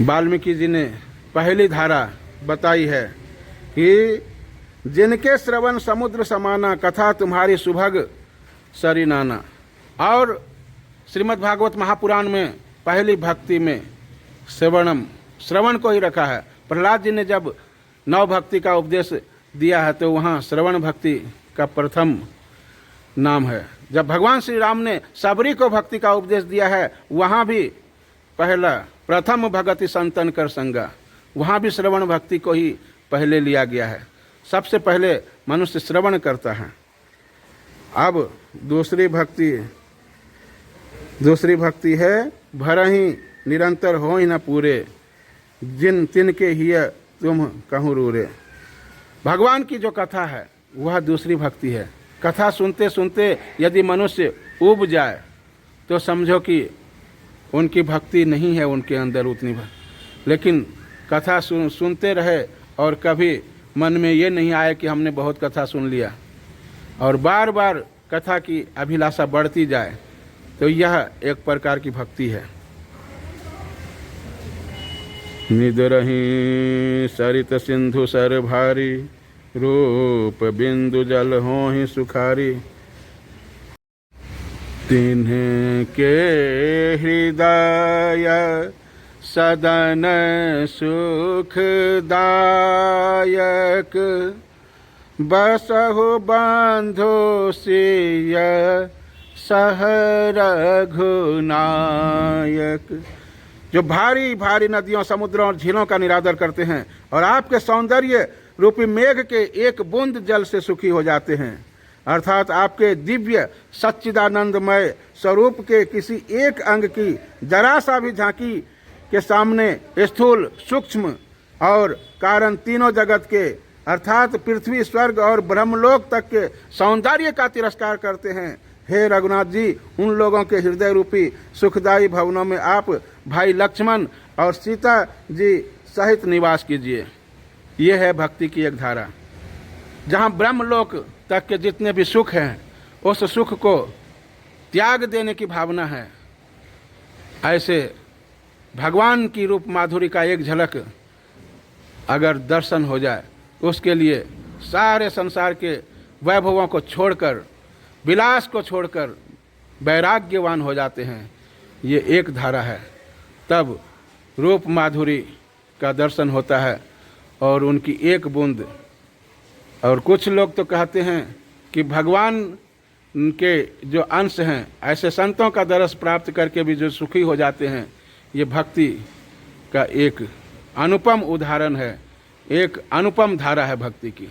वाल्मीकि जी ने पहली धारा बताई है कि जिनके श्रवण समुद्र समाना, कथा तुम्हारी सुभग सरिनाना। और श्रीमद् भागवत महापुराण में पहली भक्ति में श्रवण को ही रखा है। प्रहलाद जी ने जब नव भक्ति का उपदेश दिया है तो वहाँ श्रवण भक्ति का प्रथम नाम है। जब भगवान श्री राम ने सबरी को भक्ति का उपदेश दिया है वहाँ भी पहला प्रथम भगति संतन कर संगा, वहाँ भी श्रवण भक्ति को ही पहले लिया गया है। सबसे पहले मनुष्य श्रवण करता है। अब दूसरी भक्ति है भरहि निरंतर हो ही न पूरे, जिन तिनके हिय तुम कहूँ रूरे। भगवान की जो कथा है वह दूसरी भक्ति है। कथा सुनते सुनते यदि मनुष्य ऊब जाए तो समझो कि उनकी भक्ति नहीं है उनके अंदर उतनी लेकिन कथा सुनते रहे और कभी मन में ये नहीं आए कि हमने बहुत कथा सुन लिया और बार बार कथा की अभिलाषा बढ़ती जाए, तो यह एक प्रकार की भक्ति है। निदरहि सरित सिंधु सर भारी, रूप बिंदु जल होहि सुखारी। तिन्ह के हृदय सदन सुखदायक, बसहु बंधु सिय सह रघुनायक। जो भारी भारी नदियों, समुद्रों और झीलों का निरादर करते हैं और आपके सौंदर्य रूपी मेघ के एक बूंद जल से सुखी हो जाते हैं, अर्थात आपके दिव्य सच्चिदानंदमय स्वरूप के किसी एक अंग की जरा सा भी झांकी के सामने स्थूल, सूक्ष्म और कारण तीनों जगत के अर्थात पृथ्वी, स्वर्ग और ब्रह्मलोक तक के सौंदर्य का तिरस्कार करते हैं। हे रघुनाथ जी, उन लोगों के हृदय रूपी सुखदायी भवनों में आप भाई लक्ष्मण और सीता जी सहित निवास कीजिए। ये है भक्ति की एक धारा, जहाँ ब्रह्मलोक तक के जितने भी सुख हैं उस सुख को त्याग देने की भावना है। ऐसे भगवान की रूप माधुरी का एक झलक अगर दर्शन हो जाए, उसके लिए सारे संसार के वैभवों को छोड़कर, विलास को छोड़कर वैराग्यवान हो जाते हैं। ये एक धारा है। तब रूप माधुरी का दर्शन होता है और उनकी एक बूंद। और कुछ लोग तो कहते हैं कि भगवान के जो अंश हैं, ऐसे संतों का दर्श प्राप्त करके भी जो सुखी हो जाते हैं। ये भक्ति का एक अनुपम उदाहरण है, एक अनुपम धारा है भक्ति की।